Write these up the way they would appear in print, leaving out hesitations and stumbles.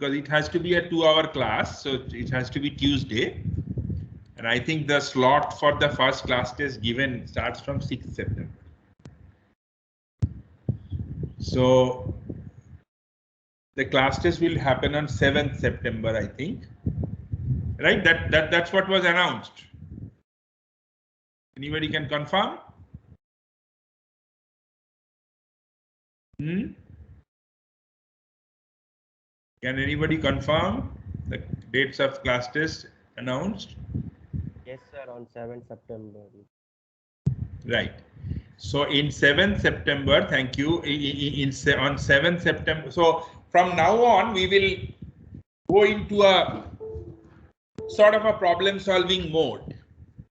because it has to be a 2-hour class, so it has to be Tuesday. And I think the slot for the first class test given starts from 6th September. So the class test will happen on 7th September, I think. Right? That's what was announced. Anybody can confirm? Can anybody confirm the dates of class test announced? Yes, sir, on 7th September. Right. So in 7th September, thank you. On 7th September. So from now on, we will go into a sort of a problem solving mode,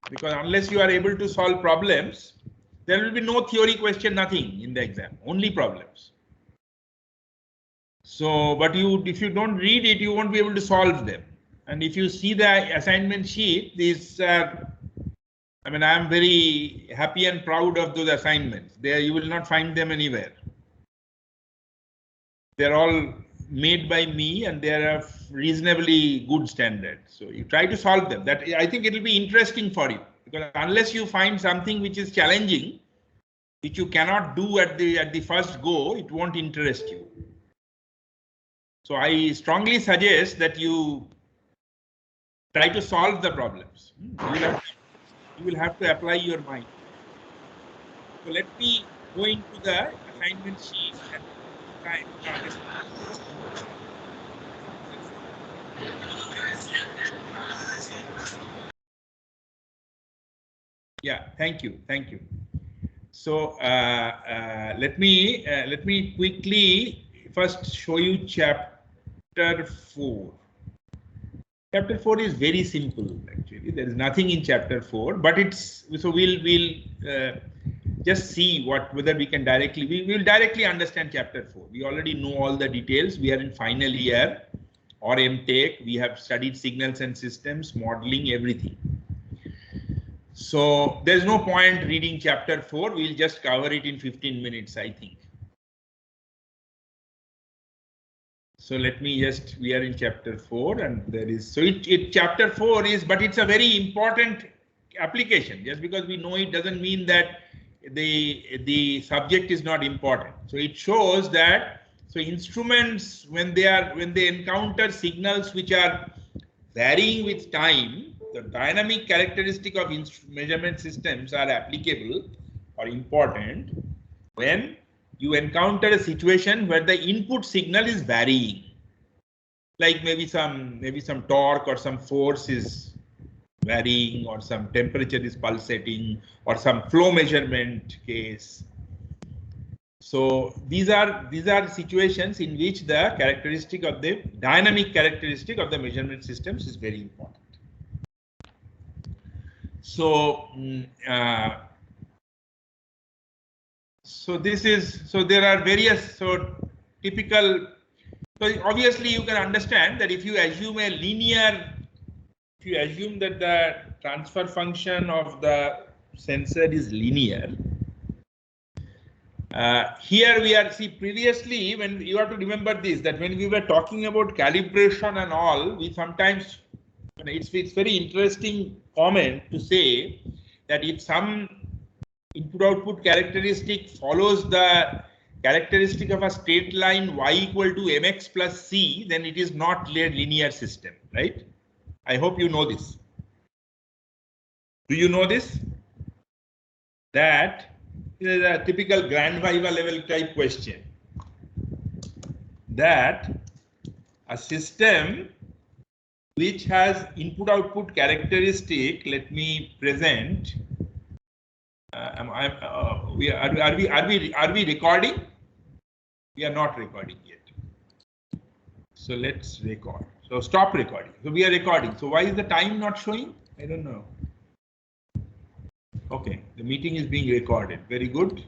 because unless you are able to solve problems, there will be no theory question, nothing in the exam, only problems. So, but if you don't read it, you won't be able to solve them. And if you see the assignment sheet, these I mean, I am very happy and proud of those assignments. There, you will not find them anywhere. They're all made by me, and they are of reasonably good standard. So you try to solve them. That, I think it will be interesting for you, because unless you find something which is challenging, which you cannot do at the first go, it won't interest you. So I strongly suggest that you try to solve the problems. You will have to apply your mind. So let me go into the assignment sheet and try to understand. Yeah, thank you. So let me quickly first show you chapter 4. Chapter 4 is very simple, actually. There is nothing in chapter 4, but it's so we'll just see whether we can directly we will directly understand chapter 4. We already know all the details. We are in final year or MTech. We have studied signals and systems, modeling, everything. So there's no point reading chapter 4. We'll just cover it in 15 minutes, I think. So let me just, we are in chapter 4, and there is, so chapter 4 is, but it's a very important application. Just because we know it doesn't mean that the subject is not important. So it shows that, so instruments, when they encounter signals which are varying with time, the dynamic characteristic of measurement systems are applicable or important when you encounter a situation where the input signal is varying, like maybe some torque or some force is varying, or some temperature is pulsating, or some flow measurement case. So these are situations in which the characteristic of the dynamic characteristic of the measurement systems is very important. So so there are various typical. So obviously you can understand that if you assume that the transfer function of the sensor is linear, here we are, previously, when you have to remember this, that when we were talking about calibration and all, we sometimes, it's very interesting comment to say that if some input output characteristic follows the characteristic of a straight line y equal to mx plus c, then it is not a linear system, right? I hope you know this. Do you know this? That is a typical grand viva level type question. That a system which has input output characteristic, let me present. Are we recording? We are not recording yet. So let's record. So stop recording. So we are recording. So why is the time not showing? I don't know. Okay, the meeting is being recorded. Very good.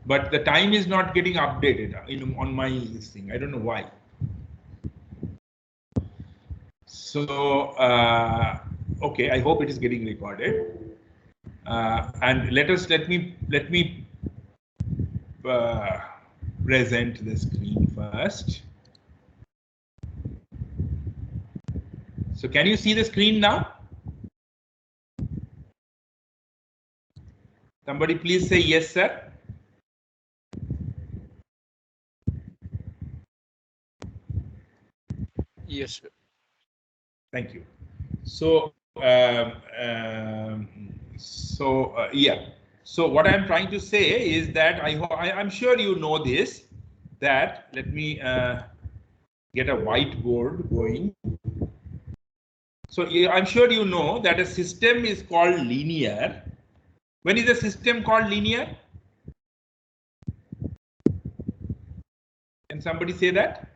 But the time is not getting updated on my thing. I don't know why. So okay, I hope it is getting recorded. And let me present the screen first. So can you see the screen now? Somebody please say yes, sir. Yes, sir. Thank you. So, yeah. So what I'm trying to say is that I'm sure you know this. That let me get a whiteboard going. So I'm sure you know that a system is called linear. When is a system called linear? Can somebody say that?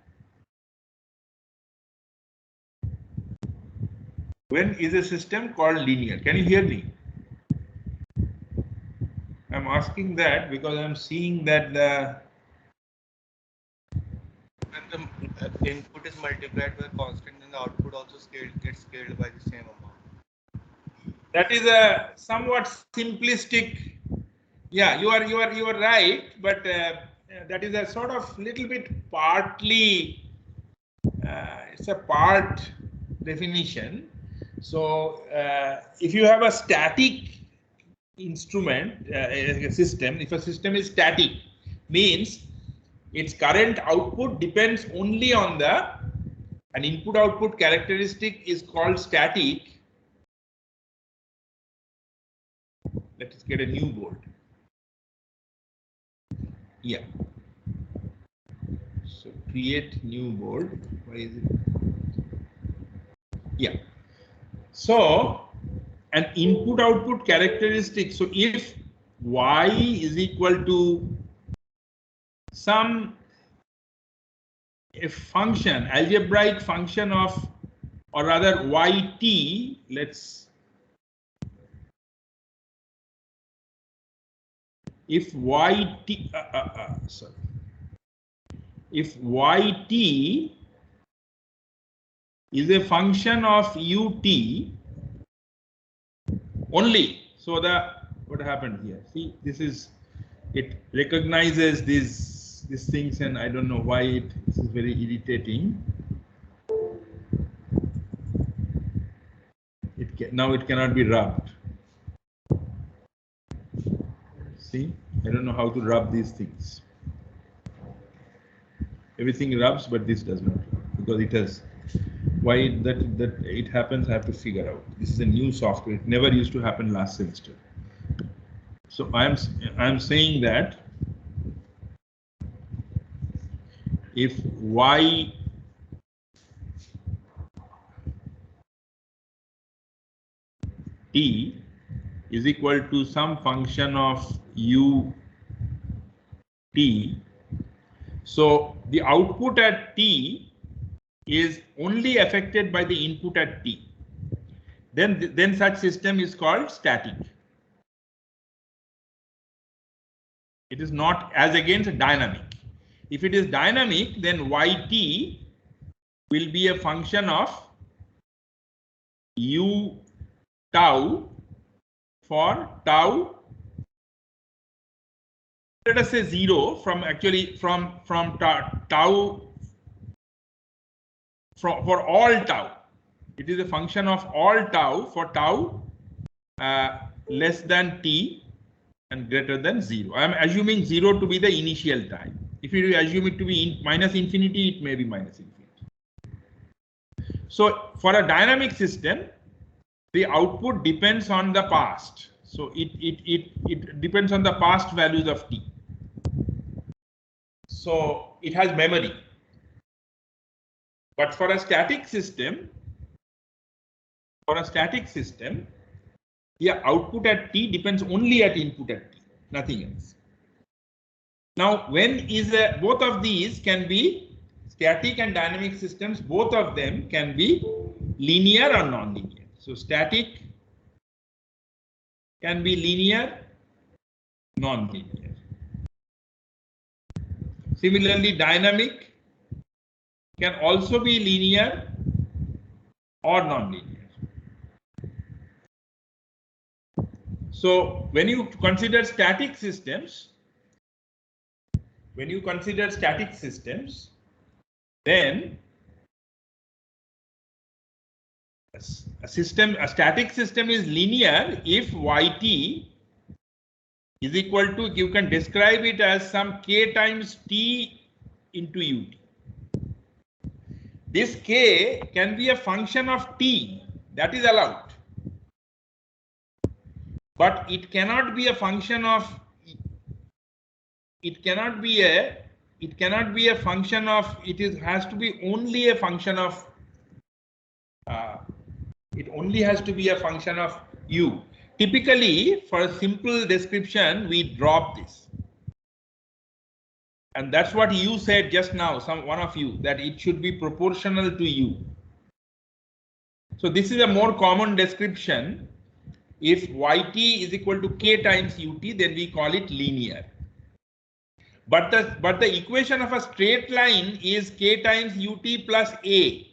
When is a system called linear? Can you hear me? I'm asking that because I'm seeing that the When the input is multiplied by constant, then the output also gets scaled by the same amount. that is a somewhat simplistic. Yeah, you are right, but that is a sort of little bit partly. It's a part definition. So if you have a static instrument, a system, if a system is static, means its current output depends only on an input output characteristic is called static. Let us get a new board. Yeah. So create new board. Why is it? Yeah. So an input output characteristic. So if y is equal to some a function, algebraic function of, or rather yt, let's, if yt, sorry, if yt is a function of ut only, so what happened here? See, this is, it recognizes these things, and I don't know why this is very irritating. Now it cannot be rubbed. See, I don't know how to rub these things. Everything rubs, but this does not rub, because it has. Why that it happens, I have to figure out. This is a new software. It never used to happen last semester. So I'm saying that if y t is equal to some function of u t, so the output at t is only affected by the input at t, then such system is called static. It is not as against dynamic. If it is dynamic, then yt will be a function of u tau for tau, let us say 0, from actually from tau for all tau. It is a function of all tau for tau less than t and greater than 0. I am assuming 0 to be the initial time. If you assume it to be minus infinity, it may be minus infinity. So for a dynamic system, the output depends on the past. So it depends on the past values of t. So it has memory. But for a static system, yeah, output at t depends only at input at t, nothing else. Now, when is both of these can be static and dynamic systems, both of them can be linear or non-linear. So static can be linear, non-linear. Similarly, dynamic can also be linear or non-linear. So when you consider static systems, then a static system is linear if yt is equal to, you can describe it as some k times t into ut. This k can be a function of t, that is allowed, but it cannot be a function of, it cannot be a function of, has to be only a function of, it only has to be a function of u. Typically, for a simple description, we drop this. And that's what you said just now, one of you, that it should be proportional to u. So this is a more common description. If yt is equal to k times ut, then we call it linear. But the equation of a straight line is k times ut plus a.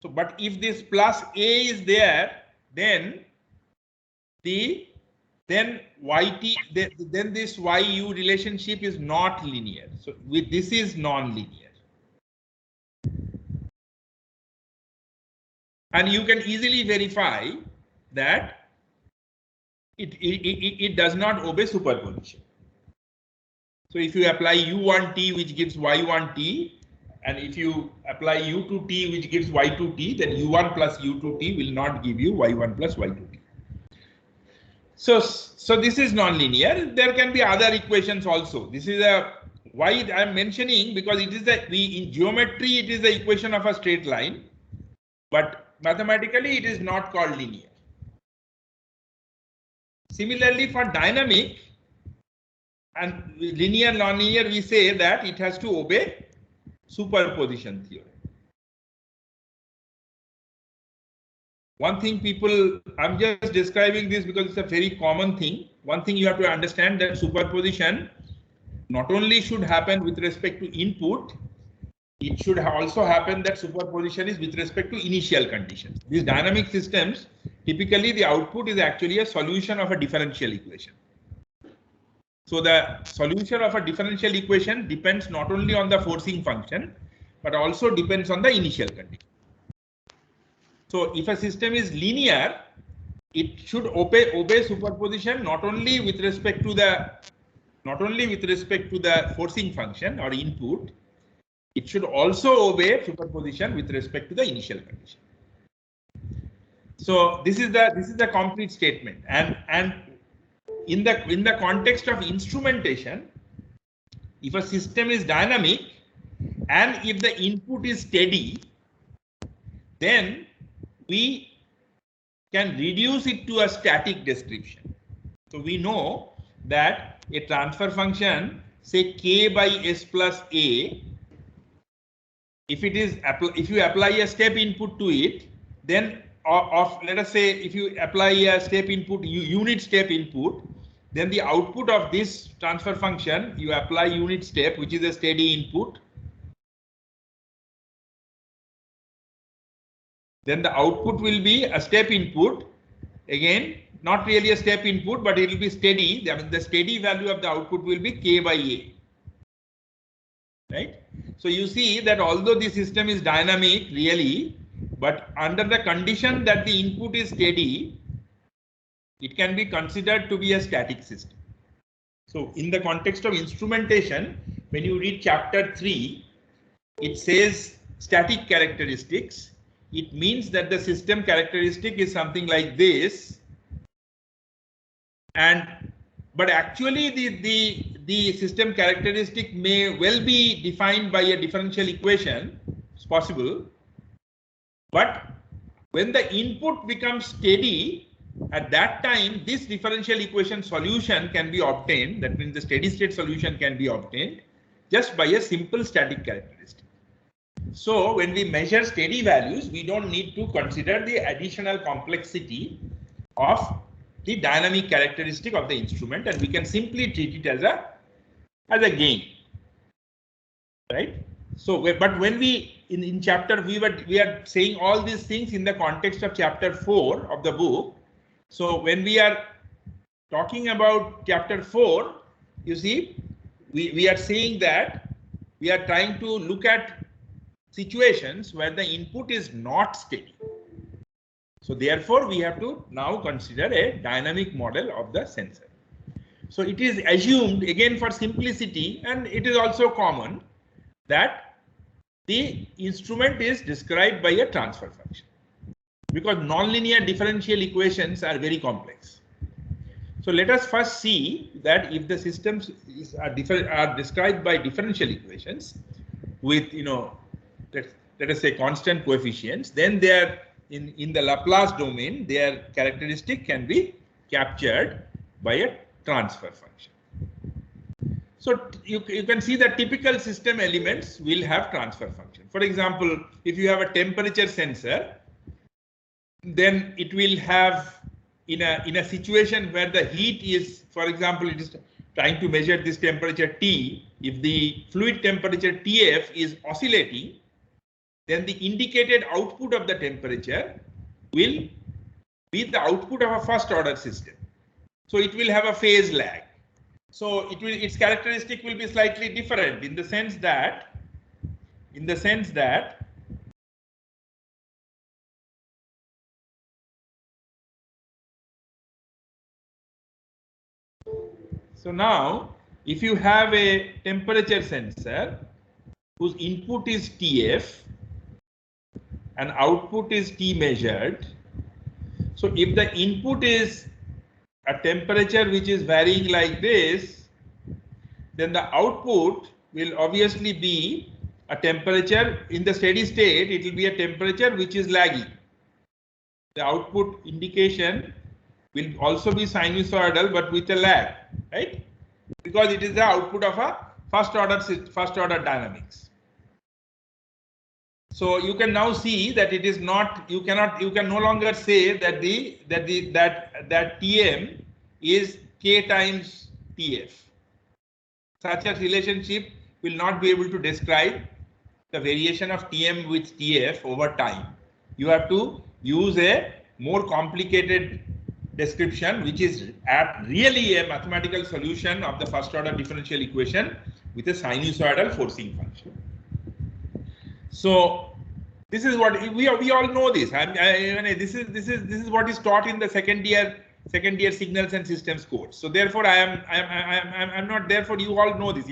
So, but if this plus a is there, then this yu relationship is not linear. So this is non-linear. And you can easily verify that it does not obey superposition. So if you apply u1t, which gives y1t, and if you apply u2t, which gives y2t, then u1 plus u2t will not give you y1 plus y2t. So this is non-linear. There can be other equations also. This is why I'm mentioning, because it is in geometry it is the equation of a straight line, but mathematically it is not called linear. Similarly, for dynamic and linear, non-linear, we say that it has to obey superposition theorem. One thing I'm just describing this because it's a very common thing. One thing you have to understand, that superposition not only should happen with respect to input, it should also happen that superposition is with respect to initial conditions. These dynamic systems, typically the output is actually a solution of a differential equation. So the solution of a differential equation depends not only on the forcing function, but also depends on the initial condition. So if a system is linear, it should obey superposition not only with respect to the forcing function or input, it should also obey superposition with respect to the initial condition. So this is the complete statement, and in the context of instrumentation, if a system is dynamic and if the input is steady, then we can reduce it to a static description. So we know that a transfer function, say k by s plus a, if you apply a step input to it, then let us say if you apply a step input, unit step input, then the output of this transfer function, you apply unit step, which is a steady input. Then the output will be a step input. Again, not really a step input, but it will be steady. The steady value of the output will be k by a. Right? So you see that although the system is dynamic really, but under the condition that the input is steady, it can be considered to be a static system. So in the context of instrumentation, when you read chapter 3, it says static characteristics. It means that the system characteristic is something like this, but actually the system characteristic may well be defined by a differential equation. It's possible, but when the input becomes steady, at that time this differential equation solution can be obtained. That means the steady state solution can be obtained just by a simple static characteristic. So when we measure steady values, we don't need to consider the additional complexity of the dynamic characteristic of the instrument, and we can simply treat it as a gain, right? So, but when we in chapter we are saying all these things in the context of chapter 4 of the book. So when we are talking about chapter 4, you see, we are saying that we are trying to look at situations where the input is not steady. So therefore, we have to now consider a dynamic model of the sensor. So it is assumed, again for simplicity, and it is also common, that the instrument is described by a transfer function, because nonlinear differential equations are very complex. So let us first see that if the systems are described by differential equations with, let us say constant coefficients, then they are in the Laplace domain, their characteristic can be captured by a transfer function. So you can see that typical system elements will have transfer function. For example, if you have a temperature sensor, then it will have, in a situation where the heat is, for example, it is trying to measure this temperature T, if the fluid temperature TF is oscillating, then the indicated output of the temperature will be the output of a first order system. So it will have a phase lag. So its characteristic will be slightly different in the sense that so now if you have a temperature sensor whose input is TF and output is T measured, so if the input is a temperature which is varying like this, then the output will obviously be a temperature in the steady state. It will be a temperature which is lagging. The output indication will also be sinusoidal, but with a lag, right? Because it is the output of a first order dynamics. So you can now see that it is not, you can no longer say that that Tm is K times Tf. Such a relationship will not be able to describe the variation of Tm with Tf over time. You have to use a more complicated description, which is really a mathematical solution of the first order differential equation with a sinusoidal forcing function. So this is what we all know this. This is what is taught in the second year signals and systems course. So therefore, I'm not. Therefore, you all know this.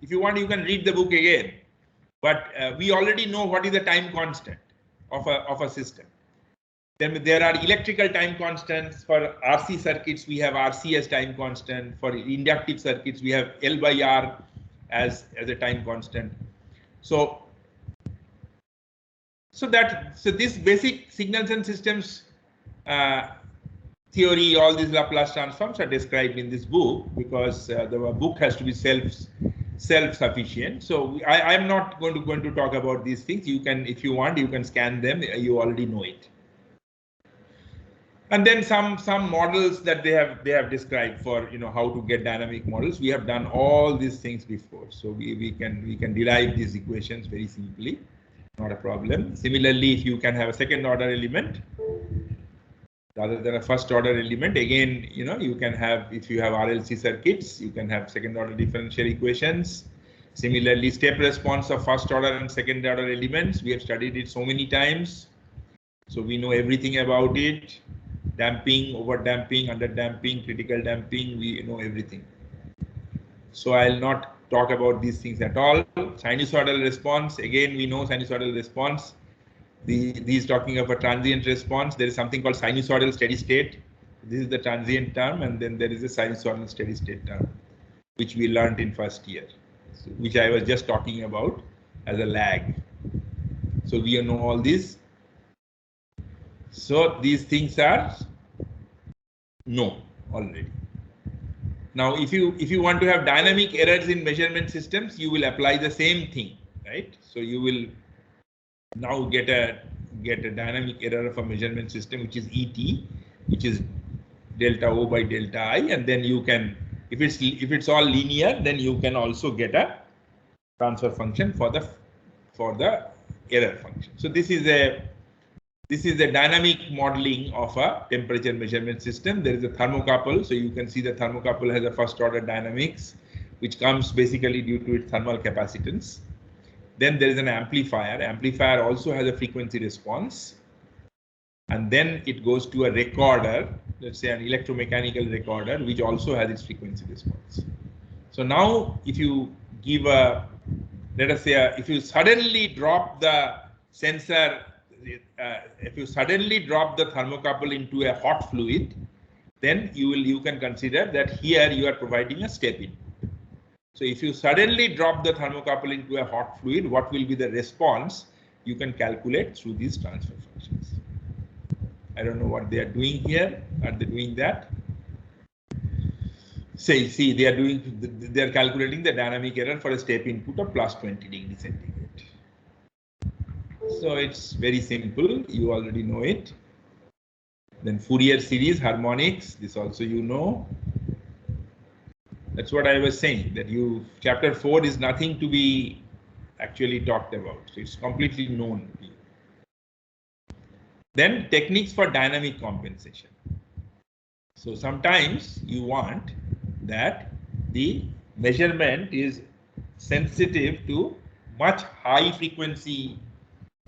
If you want, you can read the book again. But we already know what is the time constant of a system. Then there are electrical time constants. For RC circuits, we have RC as time constant. For inductive circuits, we have L by R as a time constant. So this basic signals and systems theory, all these Laplace transforms are described in this book, because the book has to be self-sufficient. So I am not going to talk about these things. You can, if you want, you can scan them. You already know it. And then some models that they have described for how to get dynamic models. We have done all these things before, so we can derive these equations very simply. Not a problem. Similarly, if you can have a second order element rather than a first order element, again, you can have, if you have RLC circuits, you can have second order differential equations. Similarly, step response of first order and second order elements, we have studied it so many times, so we know everything about it. Damping, over damping, under damping, critical damping, we know everything. So I'll not talk about these things at all. Sinusoidal response, again, we know sinusoidal response. These talking of a transient response, there is something called sinusoidal steady state. This is the transient term, and then there is a sinusoidal steady state term, which we learned in first year, so, which I was just talking about as a lag. So we know all these. So these things are known already. Now, if you want to have dynamic errors in measurement systems, you will apply the same thing, right? So you will now get a dynamic error of a measurement system, which is ET, which is delta O by delta I, and then you can, if it's all linear, then you can also get a transfer function for the error function. So this is a dynamic modeling of a temperature measurement system. There is a thermocouple, so you can see the thermocouple has a first order dynamics, which comes basically due to its thermal capacitance. Then there is an amplifier. Amplifier also has a frequency response. and then it goes to a recorder, let's say an electromechanical recorder, which also has its frequency response. So now if you give a, let us say, if you suddenly drop the sensor, if you suddenly drop the thermocouple into a hot fluid, then you can consider that here you are providing a step in. So if you suddenly drop the thermocouple into a hot fluid, what will be the response? You can calculate through these transfer functions. I don't know what they are doing here. Are they doing that? Say, see, they are calculating the dynamic error for a step input of plus 20 degrees centigrade. So it's very simple. You already know it. Then Fourier series, harmonics, this also you know. That's what I was saying, that chapter 4 is nothing to be actually talked about. So it's completely known to you. Then techniques for dynamic compensation. So sometimes you want that the measurement is sensitive to much high frequency,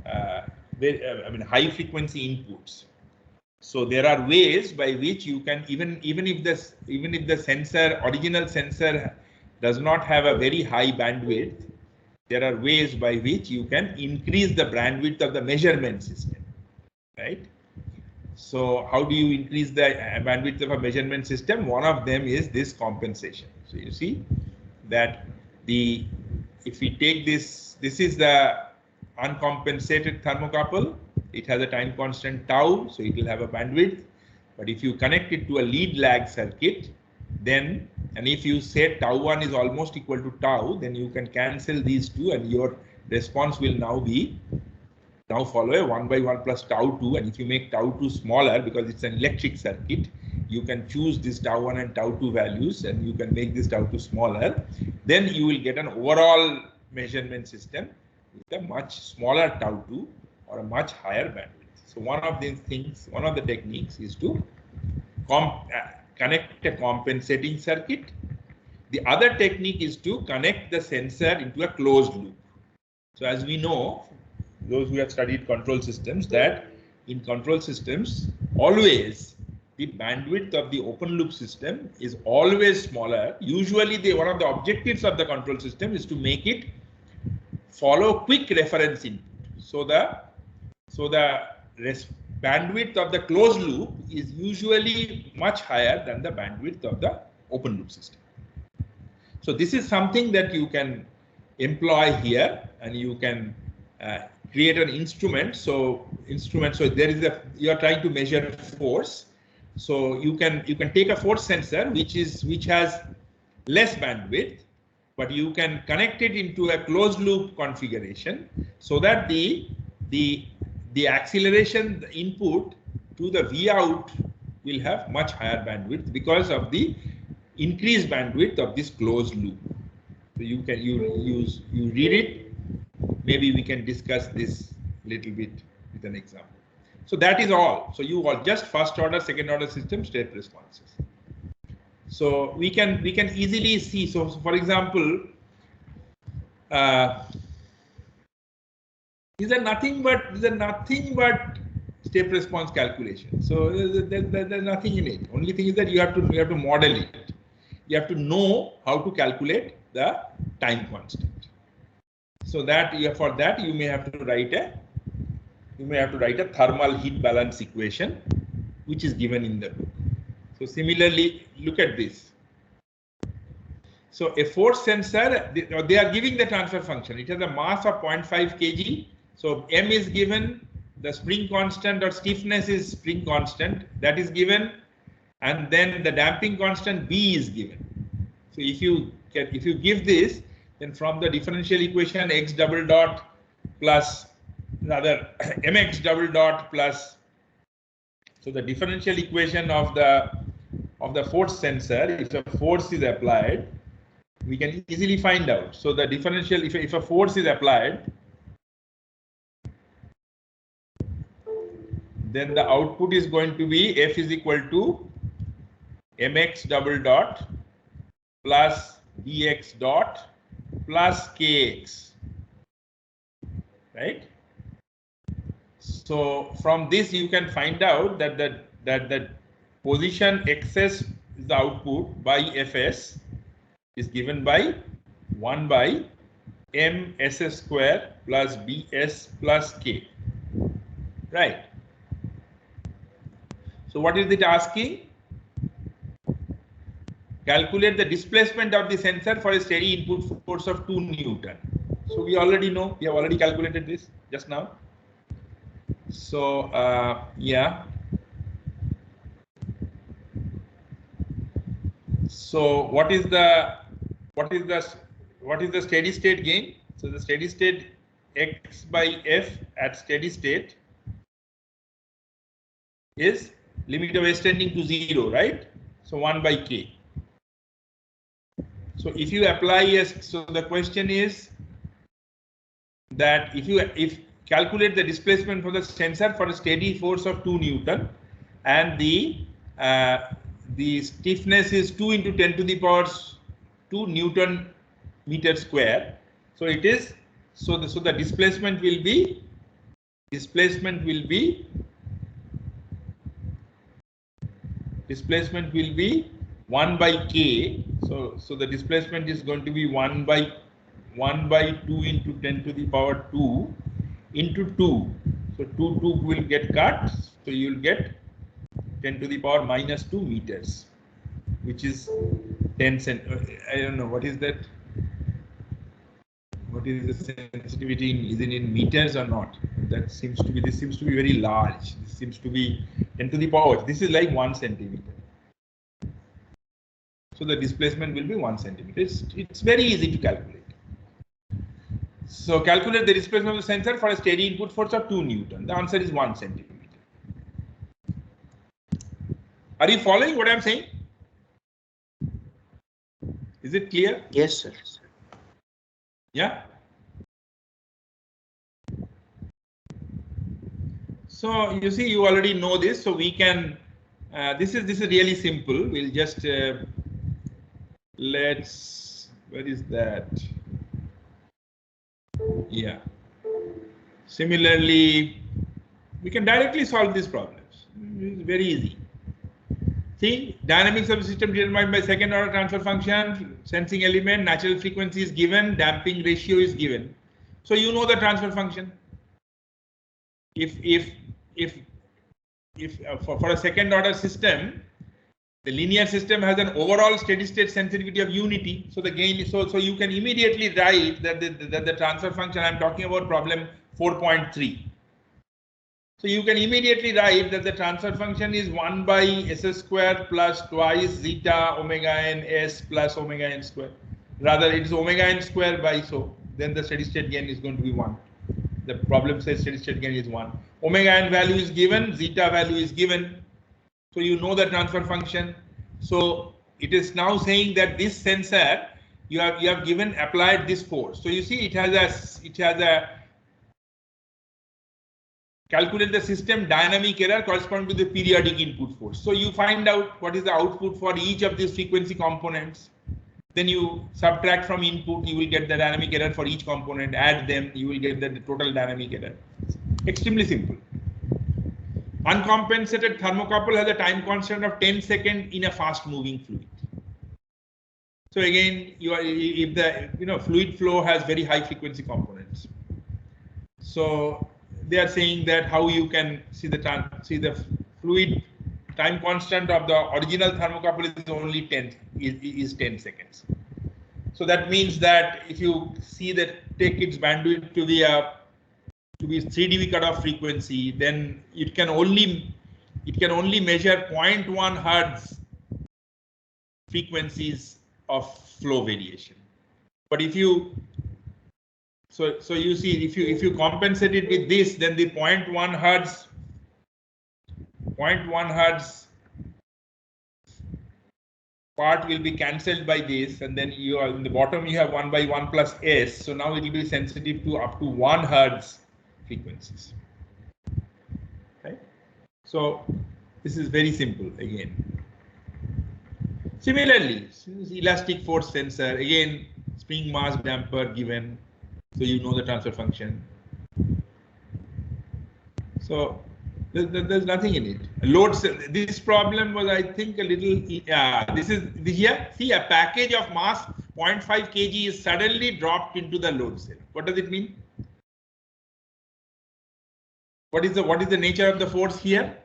high frequency inputs. So there are ways by which you can even if the sensor, original sensor, does not have a very high bandwidth, there are ways by which you can increase the bandwidth of the measurement system, right? So how do you increase the bandwidth of a measurement system? One of them is this compensation. So you see that if we take this is the uncompensated thermocouple. It has a time constant tau, so it will have a bandwidth. But if you connect it to a lead lag circuit, then, and if you say tau 1 is almost equal to tau, then you can cancel these two and your response will now follow a 1 by 1 plus tau 2. And if you make tau 2 smaller, because it's an electric circuit, you can choose this tau 1 and tau 2 values and you can make this tau 2 smaller. Then you will get an overall measurement system with a much smaller tau 2 or a much higher bandwidth. So one of these things, one of the techniques is to connect a compensating circuit. The other technique is to connect the sensor into a closed loop. So as we know, those who have studied control systems, that in control systems, always the bandwidth of the open loop system is always smaller. Usually one of the objectives of the control system is to make it follow quick reference input. So the bandwidth of the closed loop is usually much higher than the bandwidth of the open loop system. So this is something that you can employ here, and you can create an instrument. So there is you are trying to measure force. So you can take a force sensor which has less bandwidth, but you can connect it into a closed loop configuration so that the acceleration, the input to the V out will have much higher bandwidth because of the increased bandwidth of this closed loop. So you read it. Maybe we can discuss this a little bit with an example. So that is all. So you are just first order, second order system state responses. So we can easily see. So for example, these are nothing but step response calculation. So there's nothing in it. Only thing is that you have to model it. You have to know how to calculate the time constant. So that for that you may have to write a thermal heat balance equation, which is given in the book. So similarly, look at this. So a force sensor, they are giving the transfer function. It has a mass of 0.5 kg. So M is given, the spring constant or stiffness is spring constant, that is given, and then the damping constant B is given. So if you give this, then from the differential equation x double dot plus rather mx double dot plus, so the differential equation of the force sensor, if a force is applied, we can easily find out. So the differential, if a force is applied, then the output is going to be F is equal to mx double dot plus bx dot plus kx, right? So from this you can find out that that position xs is the output by fs is given by 1 by m ss square plus bs plus k. Right. So what is it asking? Calculate the displacement of the sensor for a steady input force of 2 Newton. So we already know, we have already calculated this just now. So yeah. So what is the steady state gain? So the steady state x by f at steady state is limit of s tending to 0, right? So 1 by k. So if you apply so the question is that if calculate the displacement for the sensor for a steady force of 2 Newton and the stiffness is 2 into 10 to the power 2 Newton meter square. So it is so the displacement will be 1 by k. So the displacement is going to be 1 by 2 into 10 to the power 2 into 2. So 2 will get cut. So you will get 10 to the power minus 2 meters, which is 10 cent. I don't know what is that. What is the sensitivity? Is it in meters or not? That seems to be. This seems to be very large. This seems to be 10 to the power. This is like 1 centimeter. So the displacement will be 1 centimeter. It's very easy to calculate. So calculate the displacement of the sensor for a steady input force of 2 Newton. The answer is 1 centimeter. Are you following what I'm saying? Is it clear? Yes, sir. Yeah. So you see, you already know this. So we can. This is really simple. We'll just let's. Where is that? Yeah. Similarly, we can directly solve these problems. It's very easy. See, dynamics of the system determined by second order transfer function, sensing element, natural frequency is given, damping ratio is given. So you know the transfer function. If for a second order system, the linear system has an overall steady state sensitivity of unity. So the gain is so you can immediately write that the transfer function, I'm talking about problem 4.3. So you can immediately write that the transfer function is 1 by s square plus twice zeta omega n s plus omega n square. Rather, it is omega n square by so. Then the steady state gain is going to be 1. The problem says steady state gain is 1. Omega n value is given, zeta value is given. So you know the transfer function. So it is now saying that this sensor you have given applied this force. So you see it has a calculate the system dynamic error corresponding to the periodic input force. So you find out what is the output for each of these frequency components. Then you subtract from input, you will get the dynamic error for each component, add them, you will get the total dynamic error. Extremely simple. Uncompensated thermocouple has a time constant of 10 seconds in a fast moving fluid. So again, if the fluid flow has very high frequency components. So they are saying that how you can see the fluid time constant of the original thermocouple is only 10 seconds. So that means that if you see that take its bandwidth to be 3 dB cutoff frequency, then it can only measure 0.1 hertz frequencies of flow variation. But if you so you see if you compensate it with this, then the 0.1 hertz part will be cancelled by this, and then you are in the bottom you have 1 by 1 plus s. So now it will be sensitive to up to 1 hertz frequencies. Okay. So this is very simple again. Similarly, elastic force sensor, again spring mass damper given, so you know the transfer function. So there's nothing in it. Load cell. This problem was, I think, a little. This is here. See, a package of mass 0.5 kg is suddenly dropped into the load cell. What does it mean? What is the nature of the force here?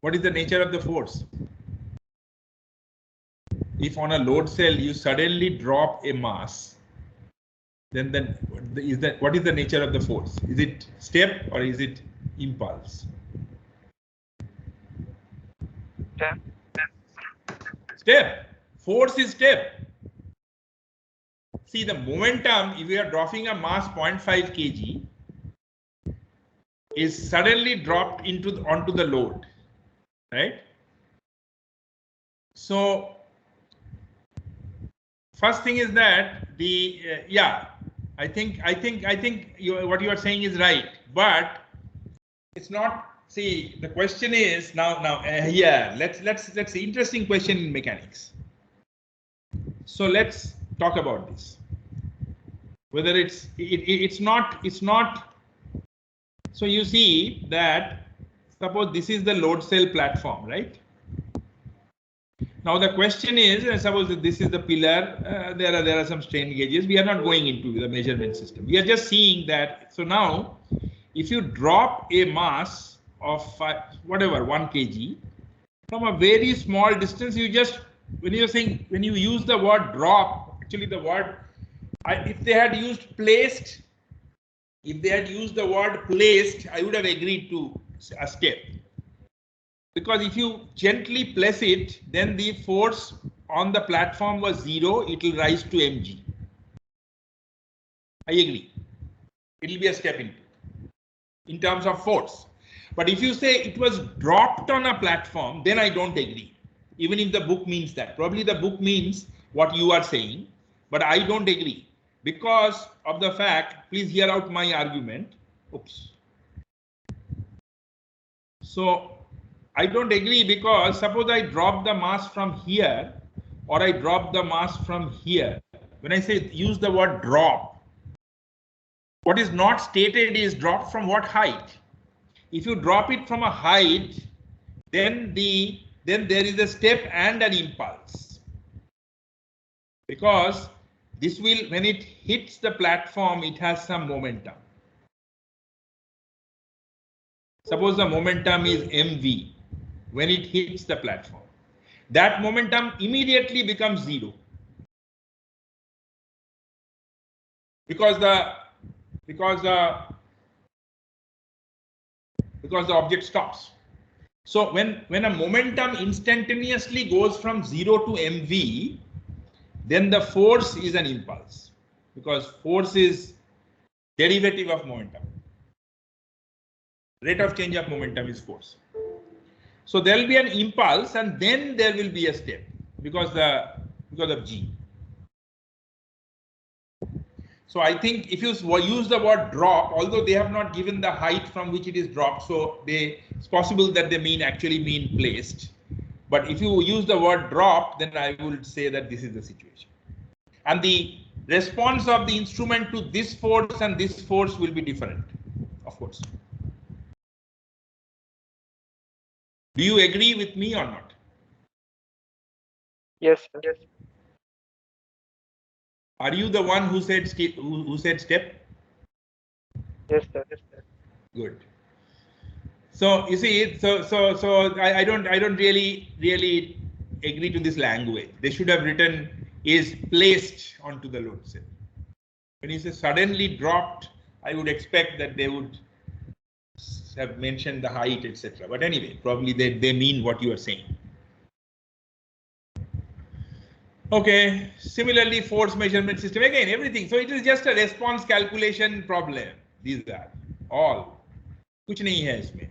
What is the nature of the force? If on a load cell you suddenly drop a mass, then what is the nature of the force? Is it step or is it impulse? Step. Step. Force is step. See, the momentum, if we are dropping a mass 0.5 kg, is suddenly dropped onto the load, right? So first thing is that I think what you are saying is right, but it's not. See, the question is now here. Let's interesting question in mechanics. So let's talk about this. Whether it's not. So you see that suppose this is the load cell platform, right? Now the question is, suppose that this is the pillar. There are some strain gauges. We are not going into the measurement system. We are just seeing that. So now, if you drop a mass of whatever 1 kg from a very small distance, you just when you use the word drop, actually the word if they had used placed, I would have agreed to a step. Because if you gently place it, then the force on the platform was 0, it will rise to mg. I agree. It will be a step in terms of force. But if you say it was dropped on a platform, then I don't agree. Even if the book means that. Probably the book means what you are saying, but I don't agree. Because of the fact, please hear out my argument. Oops. So I don't agree because suppose I drop the mass from here or I drop the mass from here. When I say use the word drop, what is not stated is drop from what height. If you drop it from a height, then there is a step and an impulse. Because this will, when it hits the platform, it has some momentum. Suppose the momentum is mv when it hits the platform. That momentum immediately becomes 0. Because the object stops. So when a momentum instantaneously goes from 0 to mv, then the force is an impulse, because force is derivative of momentum. Rate of change of momentum is force. So there will be an impulse and then there will be a step because of g. So I think if you use the word drop, although they have not given the height from which it is dropped, so it's possible that they actually mean placed. But if you use the word drop, then I would say that this is the situation. And the response of the instrument to this force and this force will be different, of course. Do you agree with me or not? Yes, sir. Yes. Are you the one who said step? Yes, sir. Good. So you see, so I don't really agree to this language. They should have written is placed onto the load cell. When you say suddenly dropped, I would expect that they would have mentioned the height, etc. But anyway, probably they mean what you are saying. Okay. Similarly, force measurement system, again everything. So it is just a response calculation problem. These are all. कुछ नहीं है इसमें.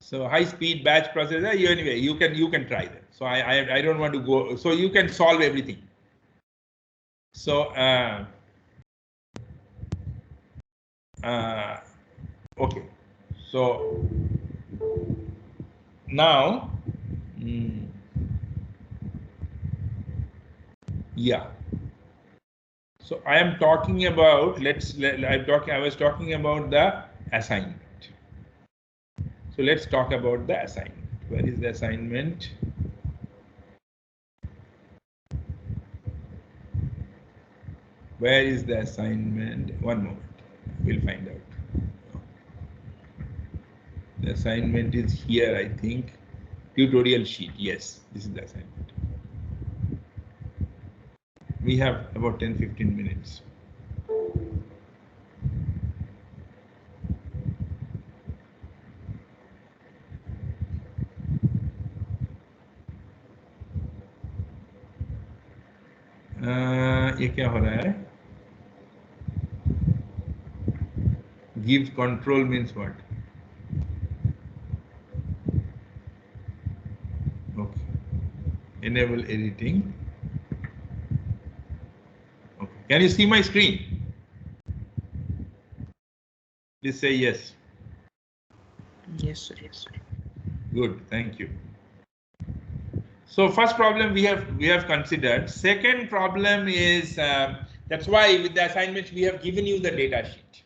So high speed batch processor, anyway, you can try that. So I don't want to go. So you can solve everything. So okay. So now yeah. So I am talking about, I was talking about the assignment. So let's talk about the assignment. Where is the assignment? Where is the assignment? One moment, we'll find out. The assignment is here, I think. Tutorial sheet, yes, this is the assignment. We have about 10-15 minutes. ये क्या हो रहा है? Give control means what? Okay. Enable editing. Okay. Can you see my screen? Please say yes. Yes, sir. Yes, sir. Good, thank you. So first problem we have considered. Second problem is that's why with the assignments we have given you the data sheet.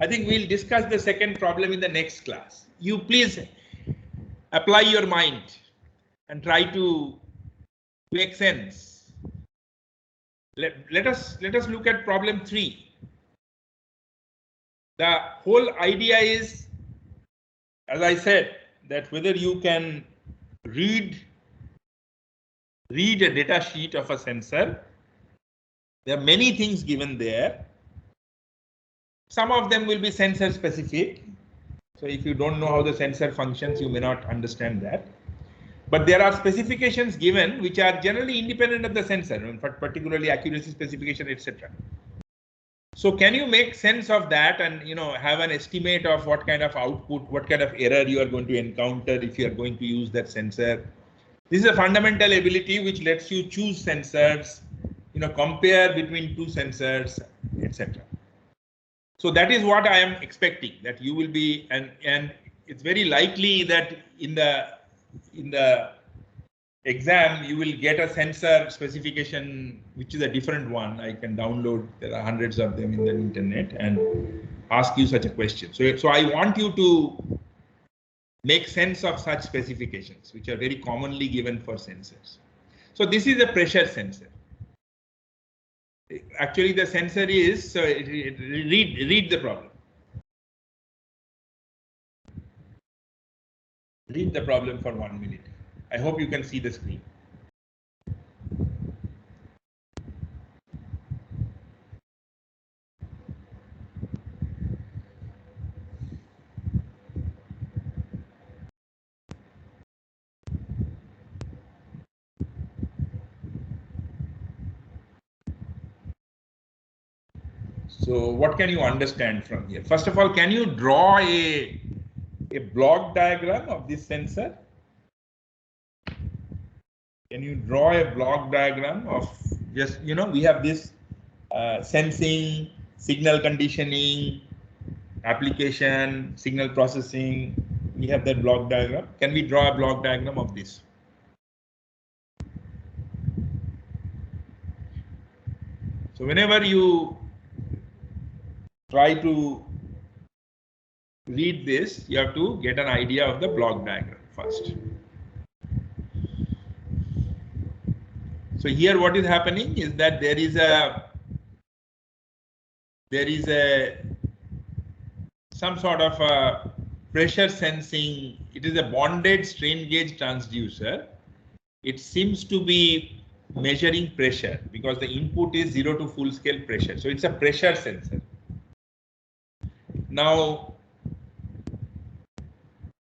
I think we'll discuss the second problem in the next class. You please apply your mind and try to make sense. Let us look at problem 3. The whole idea is, as I said, that whether you can read a data sheet of a sensor. There are many things given there. Some of them will be sensor specific. So if you don't know how the sensor functions, you may not understand that. But there are specifications given which are generally independent of the sensor, particularly accuracy specification, etc. So can you make sense of that and have an estimate of what kind of output, what kind of error you are going to encounter if you are going to use that sensor? This is a fundamental ability which lets you choose sensors, compare between two sensors, etc. So that is what I am expecting, that you will be, and it's very likely that in the exam you will get a sensor specification which is a different one. I can download, there are hundreds of them in the internet, and ask you such a question. So I want you to make sense of such specifications which are very commonly given for sensors. So this is a pressure sensor. Actually the sensor is, read the problem. Read the problem for 1 minute. I hope you can see the screen. So what can you understand from here? First of all, can you draw a block diagram of this sensor? Can you draw a block diagram of just, we have this sensing, signal conditioning, application, signal processing. We have that block diagram. Can we draw a block diagram of this? So whenever you try to read this, you have to get an idea of the block diagram first. So here what is happening is that there is some sort of a pressure sensing. It is a bonded strain gauge transducer. It seems to be measuring pressure because the input is 0 to full scale pressure. So it's a pressure sensor. Now,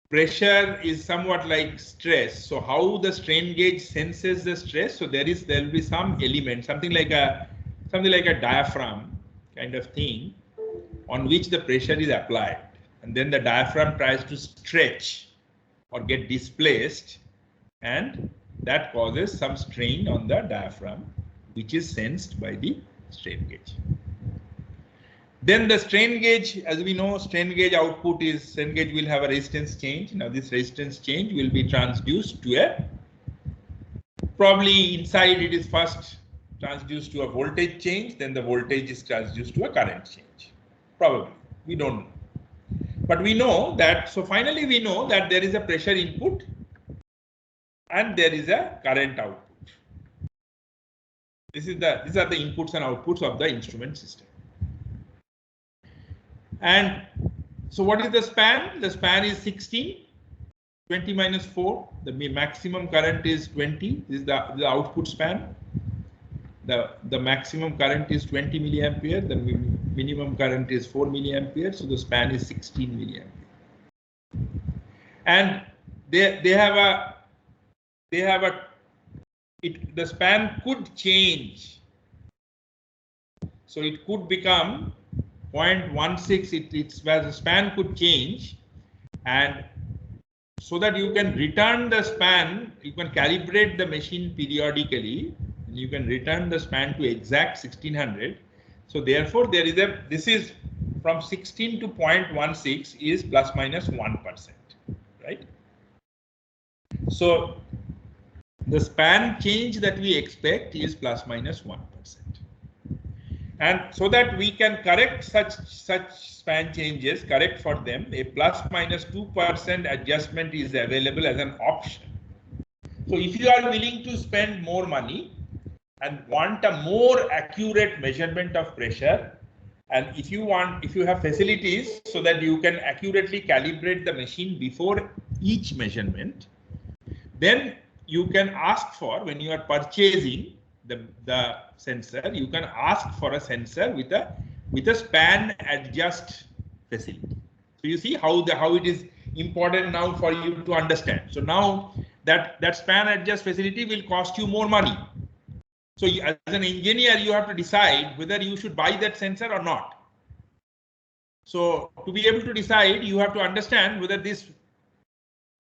pressure is somewhat like stress. So how the strain gauge senses the stress? So there will be some element, something like a diaphragm kind of thing, on which the pressure is applied, and then the diaphragm tries to stretch or get displaced, and that causes some strain on the diaphragm, which is sensed by the strain gauge. Then the strain gauge, as we know, strain gauge output is, strain gauge will have a resistance change. Now this resistance change will be transduced to probably inside it is first transduced to a voltage change, then the voltage is transduced to a current change. Probably, we don't know. But we know that, so finally we know that there is a pressure input and there is a current output. These are the inputs and outputs of the instrument system. And so what is the span? The span is 16, 20 minus 4. The maximum current is 20. This is the output span. The maximum current is 20 milliampere. The minimum current is 4 milliampere. So the span is 16 milliampere. And the span could change. So it could become 0.16. The span could change, and so that you can return the span, you can calibrate the machine periodically. You can return the span to exact 1600. So therefore, this is from 16 to 0.16 is plus minus 1%, right? So the span change that we expect is plus minus 1%. And so that we can correct such span changes, correct for them, a plus minus 2% adjustment is available as an option. So if you are willing to spend more money and want a more accurate measurement of pressure, and if you have facilities so that you can accurately calibrate the machine before each measurement, then you can ask for, when you are purchasing the sensor, you can ask for a sensor with a span adjust facility. So you see how it is important now for you to understand. So now that span adjust facility will cost you more money. So as an engineer, you have to decide whether you should buy that sensor or not. So to be able to decide, you have to understand whether this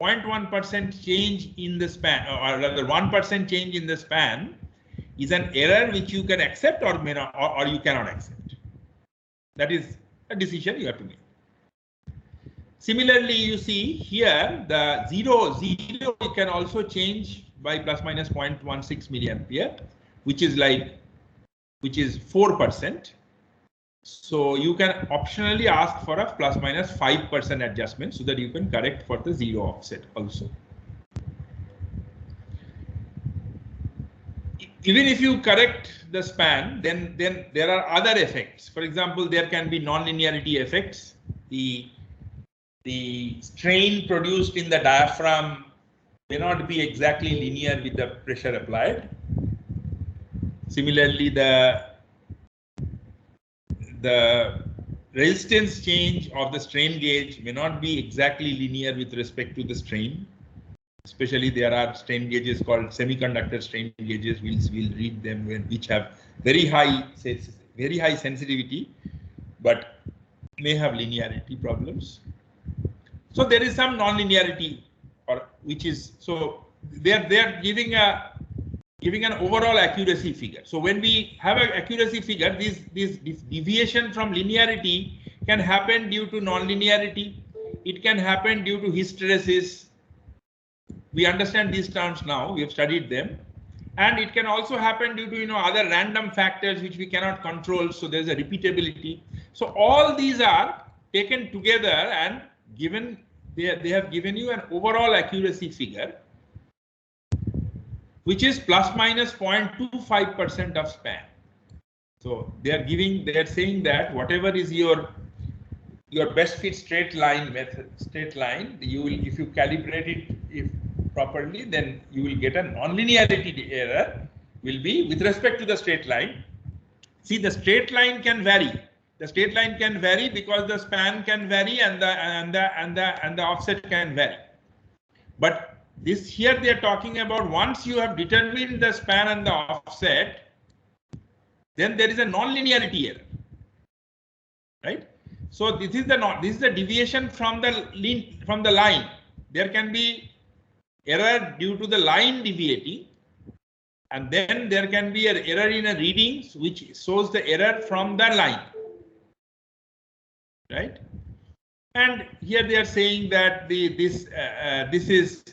0.1% change in the span, or rather 1% change in the span, is an error which you can accept or may not, or you cannot accept. That is a decision you have to make. Similarly, you see here the zero can also change by plus minus 0.16 milliampere, which is 4%. So you can optionally ask for a plus minus 5% adjustment so that you can correct for the zero offset also. Even if you correct the span, then there are other effects. For example, there can be non-linearity effects. The strain produced in the diaphragm may not be exactly linear with the pressure applied. Similarly, the resistance change of the strain gauge may not be exactly linear with respect to the strain. Especially there are strain gauges called semiconductor strain gauges. We'll read them which have very high sensitivity, but may have linearity problems. So there is some non-linearity, or which is so they are giving an overall accuracy figure. So when we have an accuracy figure, this deviation from linearity can happen due to non-linearity. It can happen due to hysteresis. We understand these terms now. We have studied them, and it can also happen due to other random factors which we cannot control. So there's a repeatability. So all these are taken together and given. They have given you an overall accuracy figure, which is plus minus 0.25% of span. So they are saying that whatever is your best fit straight line method, you will, if you calibrate it properly, then you will get a non-linearity error will be with respect to the straight line. See, the straight line can vary. The straight line can vary because the span can vary and the offset can vary. But this here they are talking about once you have determined the span and the offset, then there is a non-linearity error, right? So this is the deviation from the line. There can be error due to the line deviating, and then there can be an error in a reading which shows the error from the line, right? And here they are saying that this is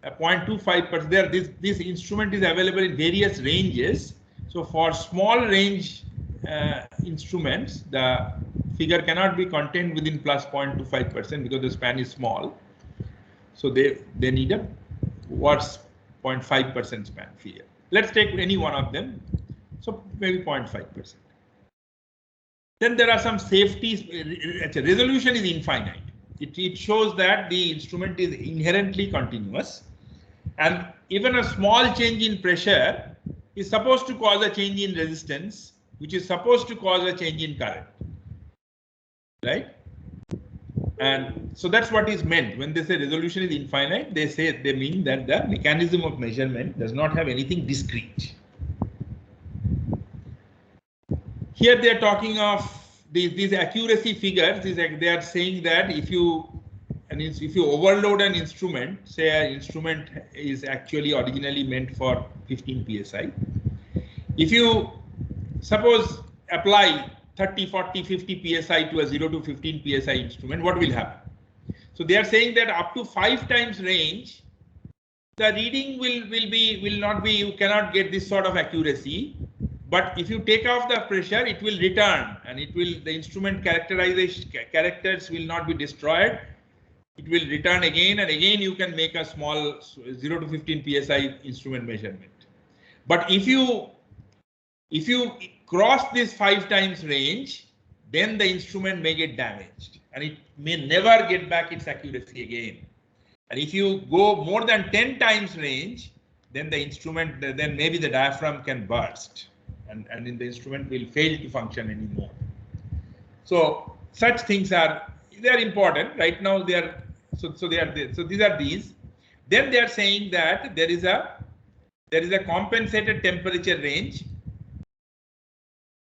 a 0.25%. This instrument is available in various ranges, So for small range instruments, the figure cannot be contained within plus 0.25% because the span is small. So they need a worse 0.5% span figure. Let's take any one of them. So maybe 0.5%. Then there are some safeties. Resolution is infinite. It shows that the instrument is inherently continuous, and even a small change in pressure is supposed to cause a change in resistance, which is supposed to cause a change in current, right? And so that's what is meant when they say resolution is infinite. They mean that the mechanism of measurement does not have anything discrete. Here they are talking of these accuracy figures. They are saying that if you overload an instrument, say an instrument is actually originally meant for 15 psi. If you suppose apply 30, 40, 50 psi to a 0 to 15 psi instrument, what will happen? So they are saying that up to 5 times range, the reading will not be, you cannot get this sort of accuracy. But if you take off the pressure, it will return, and the instrument characters will not be destroyed. It will return again, and again you can make a small 0 to 15 psi instrument measurement. But if you cross this 5 times range, then the instrument may get damaged, and it may never get back its accuracy again. And if you go more than 10 times range, then the instrument, then maybe the diaphragm can burst, and then the instrument will fail to function anymore. So such things are important right now. They are so these are these. Then they are saying that there is a compensated temperature range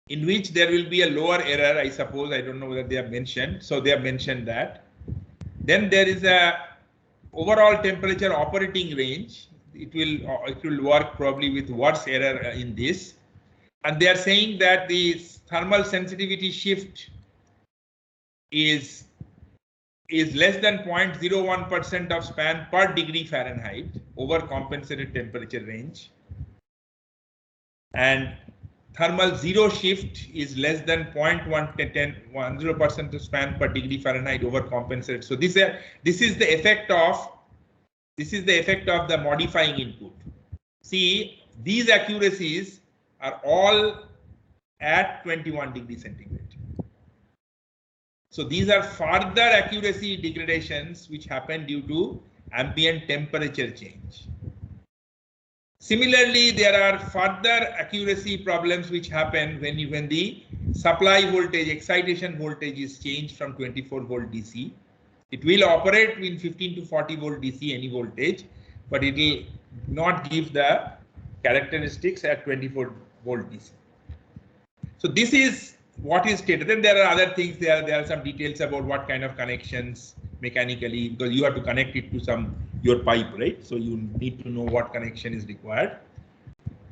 in which there will be a lower error, I suppose. I don't know whether they have mentioned. So they have mentioned that. Then there is a overall temperature operating range. It will work probably with worse error in this. And they are saying that the thermal sensitivity shift is less than 0.01% of span per degree Fahrenheit over compensated temperature range. And thermal zero shift is less than 0.10% of span per degree Fahrenheit over compensated. So this is the effect of the modifying input. See, these accuracies are all at 21 degrees centigrade. So these are further accuracy degradations which happen due to ambient temperature change. Similarly, there are further accuracy problems which happen when the supply voltage, excitation voltage is changed from 24 volt DC. It will operate in 15 to 40 volt DC any voltage, but it will not give the characteristics at 24 volt DC. So this is what is stated. Then there are other things. There are some details about what kind of connections mechanically, because you have to connect it to your pipe, right? So you need to know what connection is required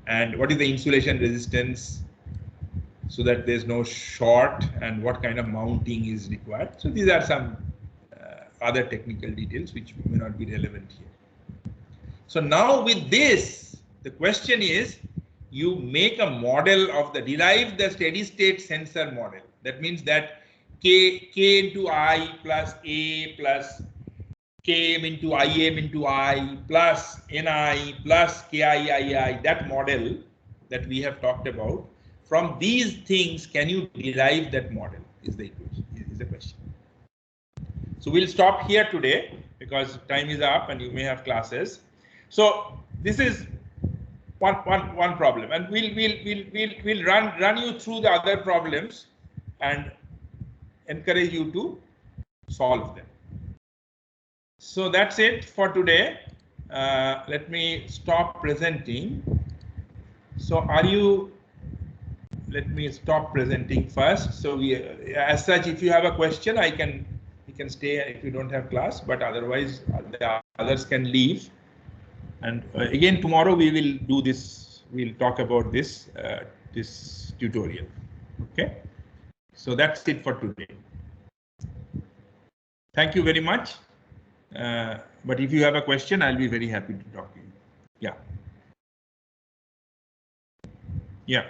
and what is the insulation resistance so that there's no short, and what kind of mounting is required. So these are some other technical details which may not be relevant here. So now with this, the question is, you make a model of derive the steady state sensor model. That means that K into I plus A plus Km into Im into I plus Ni plus Kii, that model that we have talked about. From these things, can you derive that model? Is the question. So we'll stop here today because time is up and you may have classes. So this is one problem, and we'll run you through the other problems and encourage you to solve them. So that's it for today. Let me stop presenting. So let me stop presenting first. So as such, if you have a question, you can stay if you don't have class, but otherwise the others can leave. And again, tomorrow we will do this. We'll talk about this tutorial. Okay. So that's it for today. Thank you very much. But if you have a question, I'll be very happy to talk to you. Yeah. Yeah.